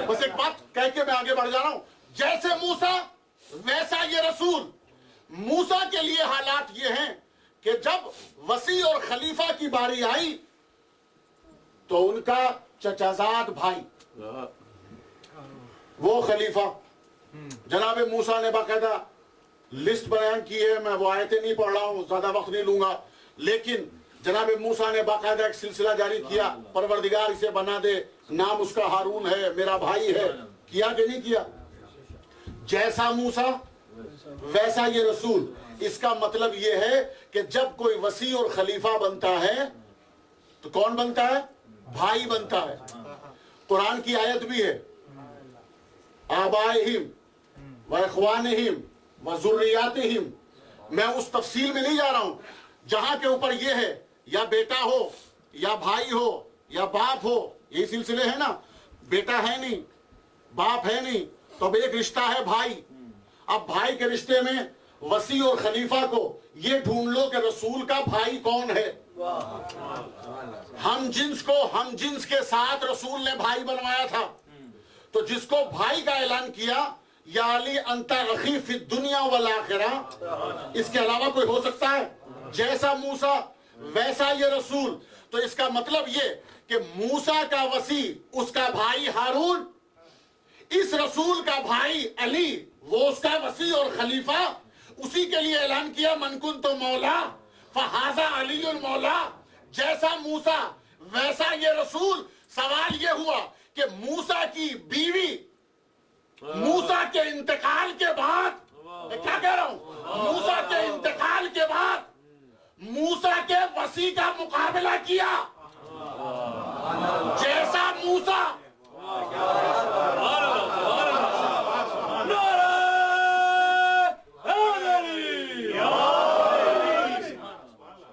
بس ایک بات کہہ کے میں آگے بڑھ جا رہا ہوں، جیسے موسیٰ ویسا یہ رسول۔ موسیٰ کے لیے حالات یہ ہیں کہ جب وسیع اور خلیفہ کی باری آئی تو ان کا چچازاد بھائی وہ خلیفہ، جناب موسیٰ نے باقاعدہ لسٹ بیان کی ہے، میں وہ آیتیں نہیں پڑھ رہا ہوں، زیادہ وقت نہیں لوں گا، لیکن جناب موسیٰ نے باقاعدہ ایک سلسلہ جاری کیا، پروردگار اسے بنا دے، نام اس کا ہارون ہے، میرا بھائی ہے۔ کیا کہ نہیں کیا؟ جیسا موسیٰ ویسا یہ رسول۔ اس کا مطلب یہ ہے کہ جب کوئی وسیع اور خلیفہ بنتا ہے تو کون بنتا ہے؟ بھائی بنتا ہے۔ قرآن کی آیت بھی ہے، آبائہم و اخوانہم و ذریاتہم۔ میں اس تفصیل میں نہیں جا رہا ہوں، جہاں کے اوپر یہ ہے یا بیٹا ہو یا بھائی ہو یا باپ ہو، یہی سلسلے ہیں نا، بیٹا ہے نہیں، باپ ہے نہیں، تو اب ایک رشتہ ہے بھائی۔ اب بھائی کے رشتے میں وسیع اور خلیفہ کو یہ ڈھونڈ لو کہ رسول کا بھائی کون ہے۔ ہم جنس کو ہم جنس کے ساتھ رسول نے بھائی بنوایا تھا۔ تو جس کو بھائی کا اعلان کیا، یا علی انت اخی فی الدنیا والآخرہ، اس کے علاوہ کوئی ہو سکتا ہے؟ جیسا موسیٰ ویسا یہ رسول۔ تو اس کا مطلب یہ کہ موسیٰ کا وسیع اس کا بھائی ہارون، اس رسول کا بھائی علی وہ اس کا وسیع اور خلیفہ، اسی کے لیے اعلان کیا من کنت مولا فہذا علی المولا۔ جیسا موسیٰ ویسا یہ رسول۔ سوال یہ ہوا کہ موسیٰ کی بیوی موسیٰ کے انتقال کے بعد، میں کیا کہہ رہا ہوں، موسیٰ کے انتقال کے بعد موسیٰ کے وسیع کا مقابلہ کیا۔ جیسا موسیٰ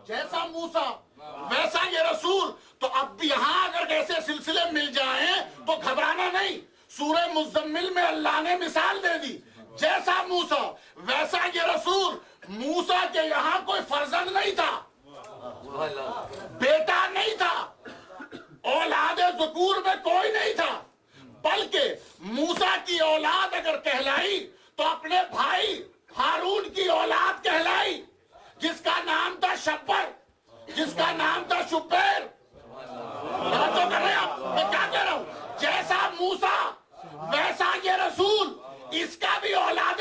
جیسا موسیٰ ویسا یہ رسول۔ تو اب بھی یہاں اگر ایسے سلسلے مل جائیں تو گھبرانا نہیں۔ سورہ مزمل میں اللہ نے مثال دے دی، جیسا موسیٰ ویسا یہ رسول۔ موسیٰ کے یہاں کوئی فرزند نہیں تھا، بیٹا نہیں تھا، اولاد ذکور میں کوئی نہیں تھا، بلکہ موسیٰ کی اولاد اگر کہلائی تو اپنے بھائی ہارون کی اولاد کہلائی، جس کا نام تھا شبر، جس کا نام تھا شبیر۔ توجہ کر رہے ہیں آپ؟ میں کیا کہہ رہا ہوں؟ جیسا موسیٰ ویسا یہ رسول۔ اس کا بھی اولاد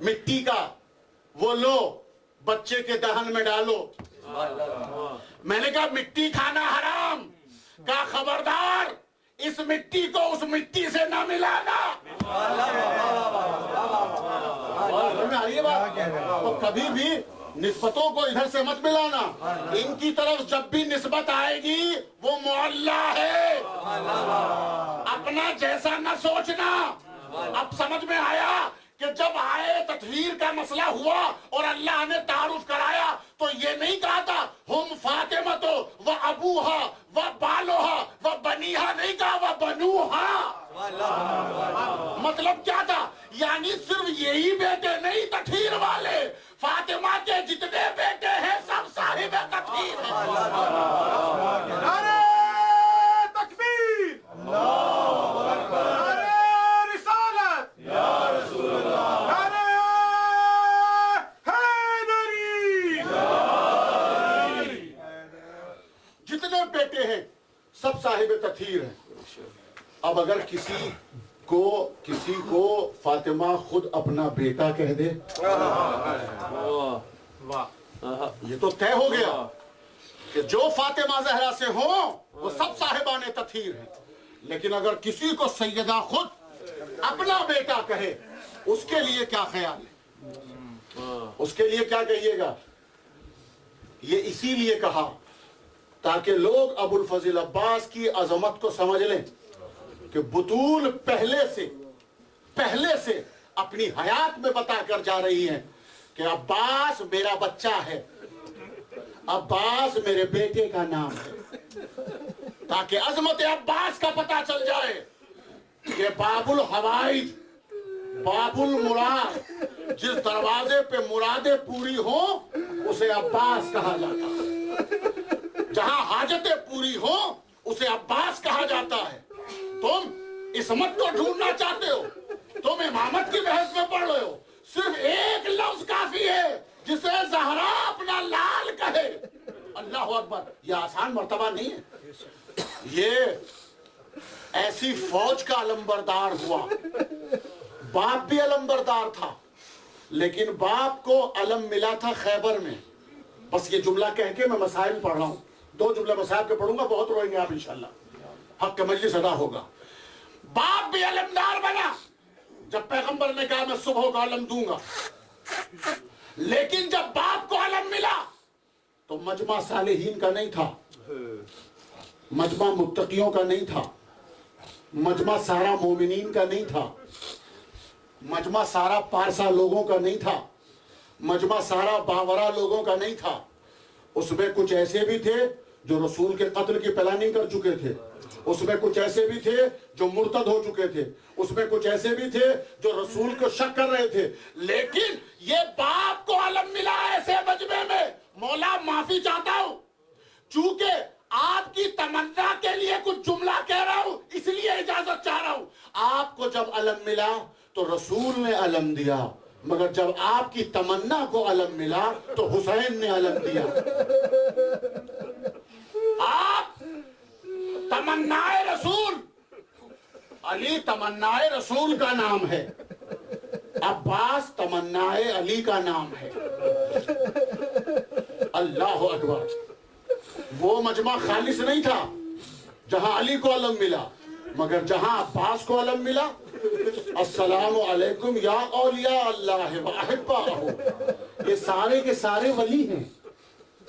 مٹی کا وہ لو بچے کے دہن میں ڈالو. میں نے کہا مٹی کھانا حرام. کہا خبردار اس مٹی کو اس مٹی سے نہ ملانا. تو کبھی بھی نسبتوں کو ادھر سے مت ملانا. ان کی طرف جب بھی نسبت آئے گی وہ معلّہ ہے. اپنا جیسا نہ سوچنا. اب سمجھ میں آیا کہ جب آئے تطہیر کا مسئلہ ہوا اور اللہ نے تعارف کرایا تو یہ نہیں کہا تھا ہم فاطمہ و ابوہا و بالوہا و بنیہا, نہیں کہا و بنوہا. مطلب کیا تھا؟ یعنی صرف یہی بیٹے نہیں تطہیر والے, فاطمہ کے جتنے بیٹے ہیں سب صاحب تطہیر ہیں. نعرہ تکبیر, نعرہ رسالت, نعرہ حیدری. جتنے بیٹے ہیں سب صاحب تطہیر ہیں. اب اگر کسی کو فاطمہ خود اپنا بیٹا کہہ دے یہ تو طے ہو گیا کہ جو فاطمہ زہرا سے ہوں وہ سب صاحبان تطہیر ہیں. لیکن اگر کسی کو سیدہ خود اپنا بیٹا کہے اس کے لیے کیا خیال ہے؟ اس کے لیے کیا کہیے گا؟ یہ اسی لیے کہا تاکہ لوگ ابو الفضل عباس کی عظمت کو سمجھ لیں کہ بطول پہلے سے اپنی حیات میں بتا کر جا رہی ہیں کہ عباس میرا بچہ ہے, عباس میرے بیٹے کا نام ہے, تاکہ عظمت عباس کا پتہ چل جائے کہ باب الحوائج, باب المراد, جس دروازے پہ مرادیں پوری ہوں اسے عباس کہا جاتا ہے. جہاں حاجتیں پوری ہوں اسے عباس کہا جاتا ہے. تم عصمت کو ڈھونڈنا چاہتے ہو, تم امامت کی بحث میں پڑھ رہے ہو, صرف ایک لفظ کافی ہے جسے زہرا اپنا لال کہے. اللہ اکبر. یہ آسان مرتبہ نہیں ہے. یہ ایسی فوج کا علمبردار ہوا. باپ بھی علمبردار تھا لیکن باپ کو علم ملا تھا خیبر میں. بس یہ جملہ کہہ کے میں مسائل پڑھ رہا ہوں, 2 جملے مسائل کے پڑھوں گا, بہت روئیں گے آپ انشاءاللہ, حق کا مجلس ادا ہوگا. باپ بھی علمدار بنا جب پیغمبر نے کہا میں صبح کو علم دوں گا. لیکن جب باپ کو علم ملا تو مجمع صالحین کا نہیں تھا, مجمع متقیوں کا نہیں تھا, مجمع سارا مومنین کا نہیں تھا, مجمع سارا پارسا لوگوں کا نہیں تھا, مجمع سارا باورا لوگوں کا نہیں تھا. اس میں کچھ ایسے بھی تھے جو رسول کے قتل کی پلاننگ کر چکے تھے, اس میں کچھ ایسے بھی تھے جو مرتد ہو چکے تھے, اس میں کچھ ایسے بھی تھے جو رسول کو شک کر رہے تھے. لیکن یہ باپ کو علم ملا ایسے مجمع میں. مولا معافی چاہتا ہوں چونکہ آپ کی تمنا کے لیے کچھ جملہ کہہ رہا ہوں, اس لیے اجازت چاہ رہا ہوں. آپ کو جب علم ملا تو رسول نے علم دیا, مگر جب آپ کی تمنا کو علم ملا تو حسین نے علم دیا. آپ تمنائے رسول, علی تمنائے رسول کا نام ہے, عباس تمنائے علی کا نام ہے. اللہ اکبر. وہ مجمع خالص نہیں تھا جہاں علی کو علم ملا, مگر جہاں عباس کو علم ملا السلام علیکم یا اولیاء اللہ و احباءہ, یہ سارے کے سارے ولی ہیں.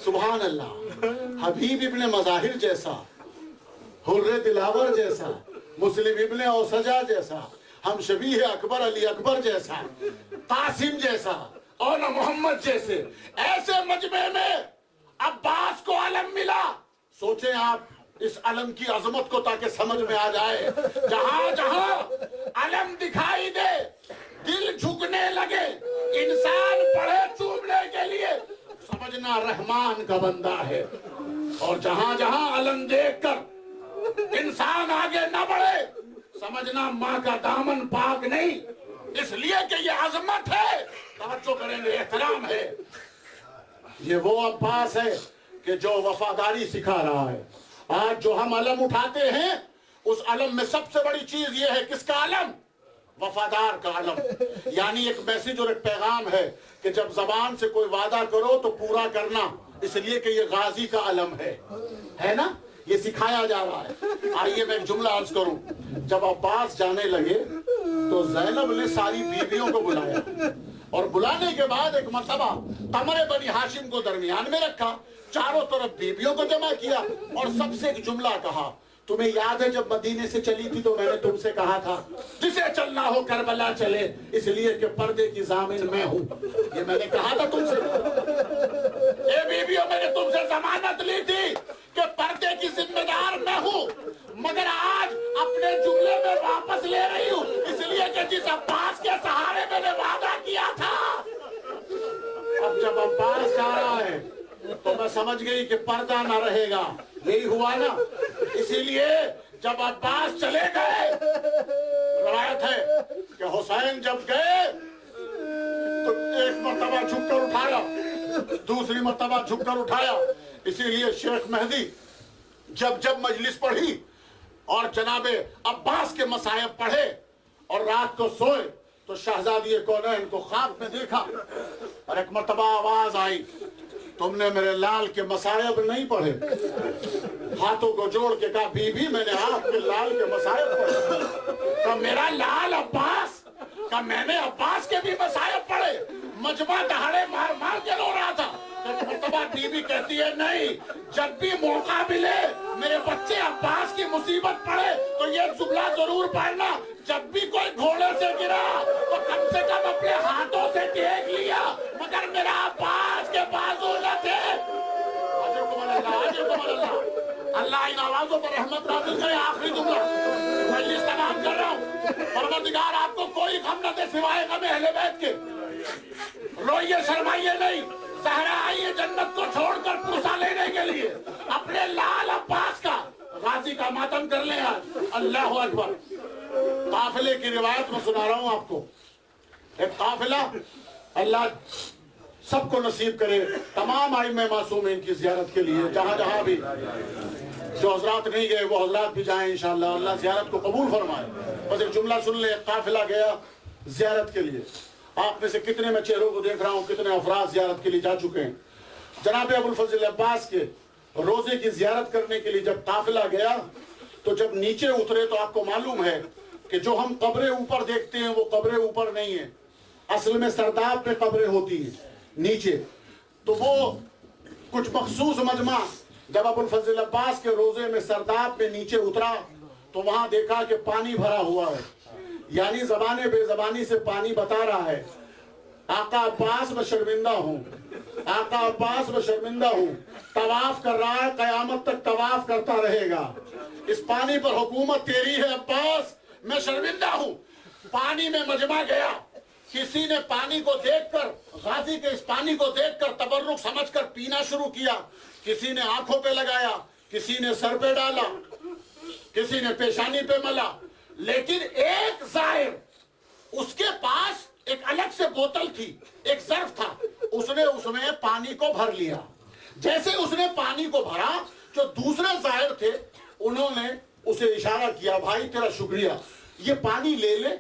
سبحان اللہ. حبیب ابن مظاہر جیسا, حر دلاور جیسا, مسلم ابن اوسجا جیسا, ہم شبیہ اکبر علی اکبر جیسا, قاسم جیسا, اور محمد جیسے ایسے مجمع میں عباس کو علم ملا. سوچیں آپ اس علم کی عظمت کو تاکہ سمجھ میں آ جائے. جہاں جہاں علم دکھائی دے دل جھکنے لگے, انسان پڑھے چومنے کے لیے سمجھنا رحمان کا بندہ ہے. اور جہاں جہاں علم دیکھ کر انسان آگے نہ بڑھے سمجھنا ماں کا دامن پاک نہیں, اس لیے کہ یہ عظمت ہے. توجہ کریں گے, احترام ہے. یہ وہ عباس ہے کہ جو وفاداری سکھا رہا ہے. آج جو ہم علم اٹھاتے ہیں اس علم میں سب سے بڑی چیز یہ ہے, کس کا علم؟ وفادار کا علم، یعنی ایک میسج اور ایک پیغام ہے کہ جب زبان سے کوئی وعدہ کرو تو پورا کرنا، اس لیے کہ یہ غازی کا علم ہے نا، یہ سکھایا جا رہا ہے۔ آئیے میں ایک جملہ عرض کروں، جب عباس جانے لگے تو زینب نے ساری بیویوں کو بلایا، اور بلانے کے بعد ایک مرتبہ قمر بنی ہاشم کو درمیان میں رکھا، چاروں طرف بیویوں کو جمع کیا، اور سب سے ایک جملہ کہا، تمہیں یاد ہے جب مدینے سے چلی تھی تو میں نے تم سے کہا تھا جسے چلنا ہو کربلا چلے، اس لیے کہ پردے کی ضامن میں ہوں، یہ میں نے کہا تھا تم سے۔ اے بیویوں، میں نے تم سے ضمانت لی تھی کہ پردے کی ذمہ دار میں ہوں، مگر آج اپنے جملے میں واپس لے رہی ہوں، اس لیے کہ جس عباس کے سہارے میں نے وعدہ کیا تھا۔ اب جب عباس جا رہا ہے تو میں سمجھ گئی کہ پردہ نہ رہے گا، یہی ہوا نا، اسی لیے جب عباس چلے گئے، روایت ہے کہ حسین جب گئے تو ایک مرتبہ جھک کر اٹھایا، دوسری مرتبہ جھک کر اٹھایا، اسی لیے شیخ مہدی جب مجلس پڑھی اور جناب عباس کے مصائب پڑھے اور رات کو سوئے تو شہزادی کونین کو خواب میں دیکھا، اور ایک مرتبہ آواز آئی، تم نے میرے لال کے مصائب نہیں پڑھے؟ ہاتھوں کو جوڑ کے کہا، بی بی میں نے آپ کے لال کے مصائب پڑھے۔ کہ میرا لال عباس، کہ میں نے عباس کے بھی مصائب پڑھے؟ مجمع دہاڑے مار مار کے رو رہا تھا۔ ایک مرتبہ بی بی کہتی ہے، نہیں، جب بھی موقع ملے میرے بچے عباس کی مصیبت پڑے تو یہ جملہ ضرور پڑھنا، جب بھی کوئی گھوڑے سے گرا تو کم سے کم اپنے ہاتھوں سے ٹیک لیا، مگر میرا عباس کے بازو نہ تھے۔ اللہ ان آوازوں پر رحمت نازل کرے۔ آخری جملہ مجلس تمام کر رہا ہوں، پروردگار آپ کو کوئی غم نہ دے سوائے غم اہل بیت کے۔ روئیے شرمائیے نہیں، زہرا آئیے جنت کو چھوڑ کر پرسا لینے کے لیے، اپنے لال عباس کا غازی کا ماتم کر لیں آج۔ اللہ اکبر۔ قافلے کی روایت میں سنا رہا ہوں آپ کو، ایک قافلہ، اللہ سب کو نصیب کرے تمام ائمہ معصومین کی زیارت کے لیے، جہاں جہاں بھی جو حضرات نہیں گئے وہ حضرات بھی جائیں انشاءاللہ، اللہ زیارت کو قبول فرمائے۔ بس ایک جملہ سن لیں، قافلہ گیا زیارت کے لیے۔ آپ میں سے کتنے میں چہروں کو دیکھ رہا ہوں، کتنے افراد زیارت کے لیے جا چکے ہیں۔ جناب ابو الفضل عباس کے روزے کی زیارت کرنے کے لیے جب قافلہ گیا تو جب نیچے اترے تو آپ کو معلوم ہے کہ جو ہم قبریں اوپر دیکھتے ہیں وہ قبریں اوپر نہیں ہیں، اصل میں سرداب پہ قبریں ہوتی ہیں نیچے۔ تو وہ کچھ مخصوص مجمع جب ابو الفضل عباس کے روزے میں سرداب پہ نیچے اترا تو وہاں دیکھا کہ پانی بھرا ہوا ہے، یعنی زبان بے زبانی سے پانی بتا رہا ہے، آقا عباس میں شرمندہ ہوں، آقا عباس میں شرمندہ ہوں، طواف کر رہا ہے، قیامت تک طواف کرتا رہے گا، اس پانی پر حکومت تیری ہے عباس، میں شرمندہ ہوں۔ پانی میں مجمع گیا، کسی نے پانی کو دیکھ کر، غازی کے اس پانی کو دیکھ کر تبرک سمجھ کر پینا شروع کیا، کسی نے آنکھوں پہ لگایا، کسی نے سر پہ ڈالا، کسی نے پیشانی پہ ملا، لیکن ایک زائر اس کے پاس ایک الگ سے بوتل تھی، ایک ظرف تھا، اس نے اس میں پانی کو بھر لیا۔ جیسے اس نے پانی کو بھرا، جو دوسرے زائر تھے انہوں نے اسے اشارہ کیا، بھائی تیرا شکریہ، یہ پانی لے لے،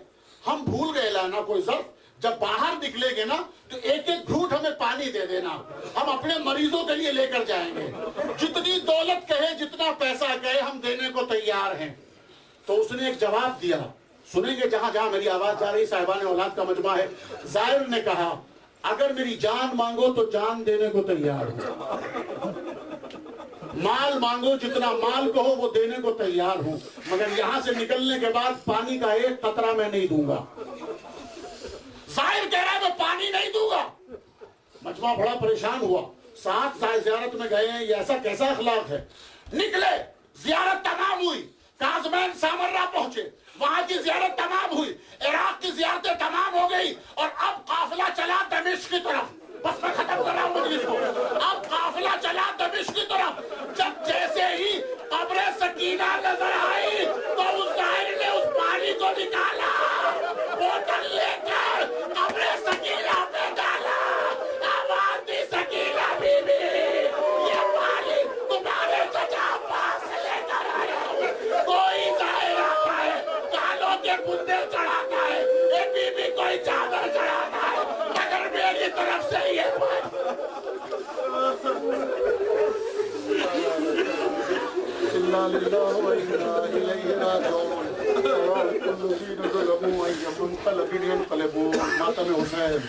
ہم بھول گئے لانا کوئی ظرف، جب باہر نکلے گے نا تو ایک ایک گھونٹ ہمیں پانی دے دینا، ہم اپنے مریضوں کے لیے لے کر جائیں گے، جتنی دولت کہے، جتنا پیسہ کہے، ہم دینے کو تیار ہیں۔ تو اس نے ایک جواب دیا، سنیں گے جہاں جہاں میری آواز جا رہی، صاحبان اولاد کا مجمع ہے۔ زائر نے کہا، اگر میری جان مانگو تو جان دینے کو تیار ہوں، مال مانگو جتنا مال کہو وہ دینے کو تیار ہوں، مگر یہاں سے نکلنے کے بعد پانی کا ایک قطرہ میں نہیں دوں گا۔ زائر کہہ رہا ہے میں پانی نہیں دوں گا۔ مجمع بڑا پریشان ہوا، ساتھ زیارت میں گئے ہیں، یہ ایسا کیسا اخلاق ہے؟ نکلے، زیارت تمام ہوئی، کاظمین سامرہ پہنچے، وہاں کی زیارت تمام ہوئی، عراق کی زیارتیں تمام ہو گئی، اور اب قافلہ چلا دمشق کی طرف۔ بس میں ختم کر رہا ہوں مجلس کو۔ اب قافلہ چلا دمشق کی طرف، جب جیسے ہی قبر سکینہ نظر آئی تو اس زائر نے اس پانی کو نکالا، بوتل لے کر قبر سکینہ پہ ڈالا، آواز دی سکینہ بی بی، یہ پانی تمہارے چچا عباس سے لے کر آیا ہوں۔ کوئی زائر آتا ہے، کالوں کے بندے چڑھاتا ہے، إنا لله وإنا إليه راجعون كل ذين ظلموا أي منقلب ينقلبون ماتم حسین